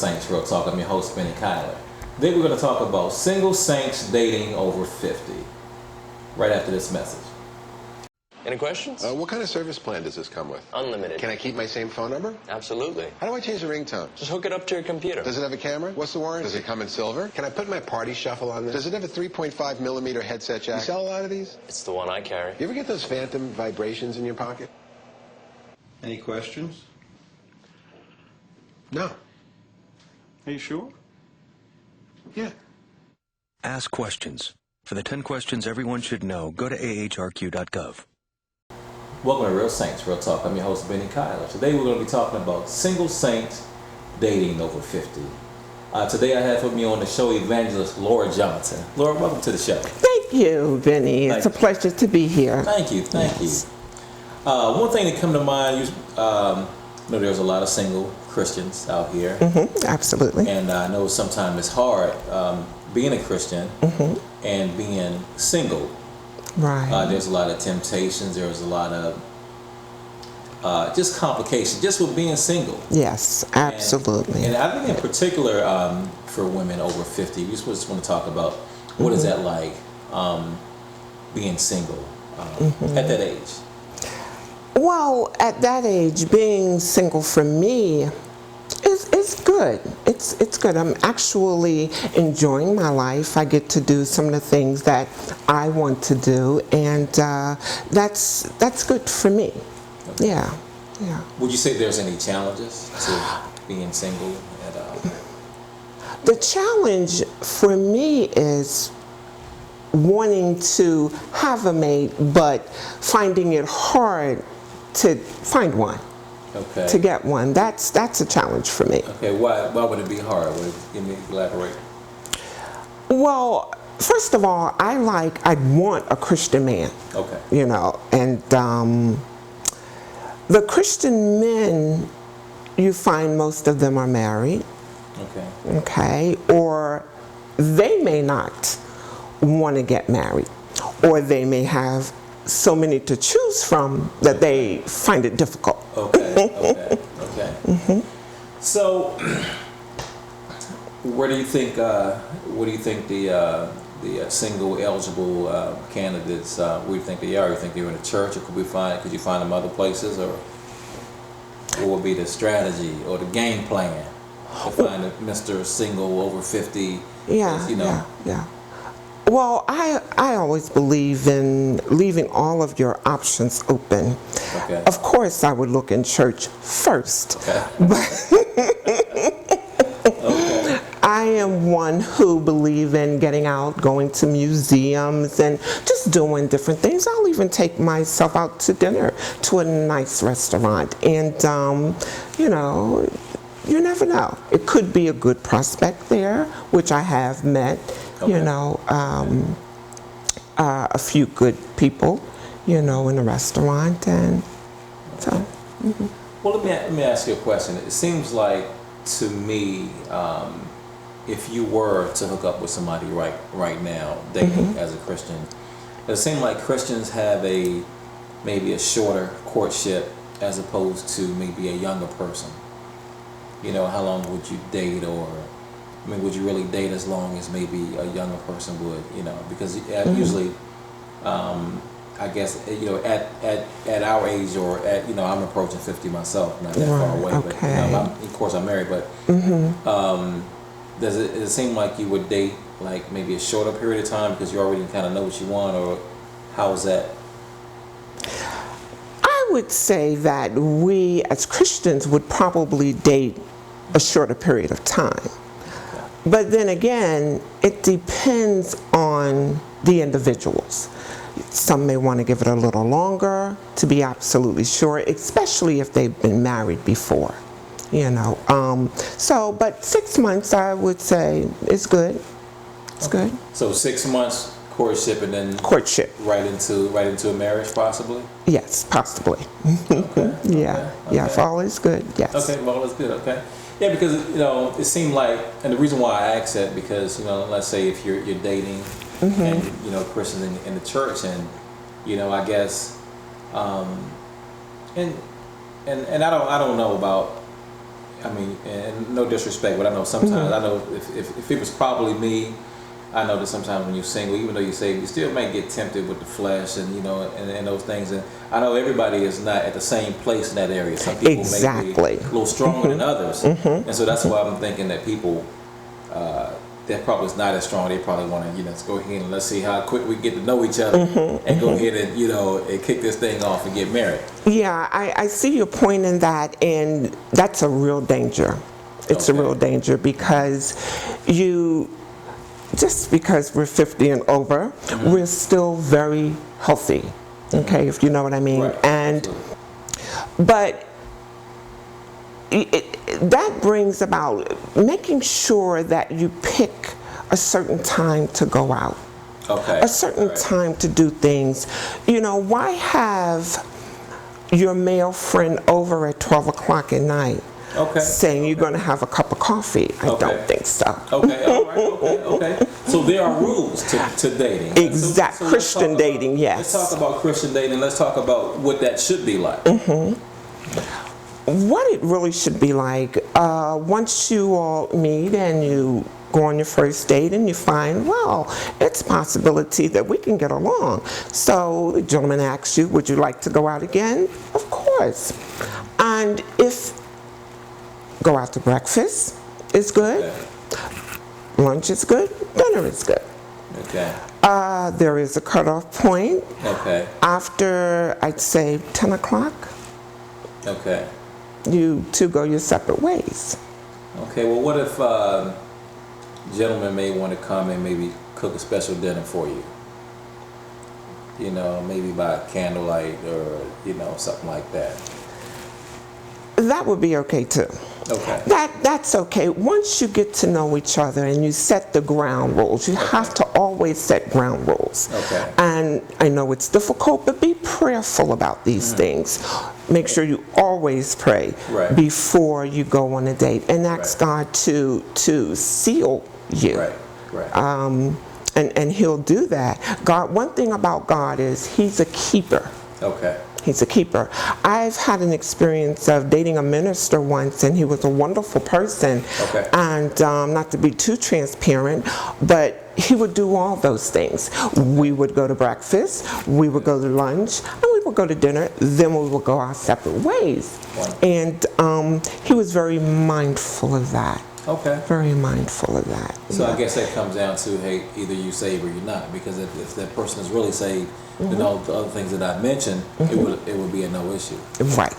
Saints Real Talk. I'm your host, Benny Kyler. Today we're going to talk about single saints dating over 50. Right after this message. Any questions? What kind of service plan does this come with? Unlimited. Can I keep my same phone number? Absolutely. How do I change the ringtone? Just hook it up to your computer. Does it have a camera? What's the warranty? Does it come in silver? Can I put my party shuffle on this? Does it have a 3.5 millimeter headset jack? You sell a lot of these? It's the one I carry. You ever get those phantom vibrations in your pocket? Any questions? No. Are you sure? Yeah. Ask questions. For the 10 questions everyone should know, go to ahrq.gov. Welcome to Real Saints Real Talk. I'm your host, Benny Kyler. Today we're going to be talking about single saints dating over 50. Today I have with me on the show evangelist Laura Johnson. Laura, welcome to the show. Thank you, Benny. It's a pleasure to be here. Thank you. One thing that come to mind, there's a lot of single Christians out here. Mm-hmm, absolutely. And I know sometimes it's hard being a Christian and being single. Right. There's a lot of temptations. There's a lot of just complications just with being single. Yes, absolutely. And I think in particular for women over 50, we just want to talk about what is that like being single at that age? Well, at that age, being single for me is good. It's good. I'm actually enjoying my life. I get to do some of the things that I want to do, and that's good for me. Okay. Yeah. Would you say there's any challenges to being single? The challenge for me is wanting to have a mate, but finding it hard to find one. Okay. To get one. That's a challenge for me. Okay. Why would it be hard? Give me elaborate. Well, first of all, I want a Christian man. Okay. And the Christian men, you find most of them are married. Okay. Okay. Or they may not want to get married, or they may have so many to choose from that they find it difficult. Okay. So, what do you think the single eligible candidates? Where do you think they are? You think they're in a church, or could you find them other places, or what would be the strategy or the game plan to find a Mr. Single over 50? Yeah. Well, I always believe in leaving all of your options open. Okay. Of course, I would look in church first. Okay. But Okay. I am one who believe in getting out, going to museums, and just doing different things. I'll even take myself out to dinner to a nice restaurant. And, you never know. It could be a good prospect there, which I have met. Okay. A few good people, in a restaurant, and so. Mm-hmm. Well, let me ask you a question. It seems like to me, if you were to hook up with somebody right now, dating as a Christian, it seems like Christians have maybe a shorter courtship as opposed to maybe a younger person. How long would you date, or would you really date as long as maybe a younger person would? Because usually, I guess at our age, or I'm approaching 50 myself, not that far away. Okay. But of course I'm married. But does it seem like you would date like maybe a shorter period of time because you already kind of know what you want, or how is that? I would say that we as Christians would probably date a shorter period of time. But then again, it depends on the individuals. Some may want to give it a little longer to be absolutely sure, especially if they've been married before. But 6 months, I would say, is good. It's good. So 6 months courtship, and then Courtship. right into a marriage, possibly. Yes, possibly. Okay. Yeah. If all is good, yes. Okay, well, that's good. Okay. Yeah, because it seemed like, and the reason why I asked that, because let's say if you're dating and Christians in the church, and I guess, and I don't know about I mean, and no disrespect, but I know sometimes, I know if it was probably me, I know that sometimes when you're single, even though you're saved, you still may get tempted with the flesh and, you know, and those things. And I know everybody is not at the same place in that area. Some people may be a little stronger than others. And so that's why I'm thinking that people that probably is not as strong. They probably want to, you know, let's go ahead and let's see how quick we get to know each other and go ahead and, you know, and kick this thing off and get married. Yeah, I see your point in that, and that's a real danger. It's a real danger because just because we're 50 and over, we're still very healthy, okay, if you know what I mean. Right. And but that brings about making sure that you pick a certain time to go out, a certain time to do things. You know, why have your male friend over at 12 o'clock at night saying you're going to have a cup of coffee? I don't think so. Okay. So there are rules to dating. Exactly. So Christian dating, yes. Let's talk about Christian dating. Let's talk about what that should be like. What it really should be like, once you all meet and you go on your first date and you find, well, it's a possibility that we can get along. So the gentleman asks you, would you like to go out again? Of course. And if go out to breakfast is good, lunch is good, dinner is good. There is a cutoff point after, I'd say, 10 o'clock. You two go your separate ways. Okay, well, what if gentlemen may want to come and maybe cook a special dinner for you? You know, maybe by candlelight or, you know, something like that. That would be okay too. That's okay. Once you get to know each other and you set the ground rules, you have to always set ground rules. And I know it's difficult, but be prayerful about these things. Make sure you always pray before you go on a date and ask God to seal you. And He'll do that. God, one thing about God is He's a keeper. He's a keeper. I've had an experience of dating a minister once, and he was a wonderful person. And not to be too transparent, but he would do all those things. We would go to breakfast, we would go to lunch, and we would go to dinner, then we would go our separate ways. And he was very mindful of that. Very mindful of that. So I guess that comes down to, hey, either you saved or you're not. Because if that person is really saved, then all the other things that I mentioned, it would be a no issue. Right.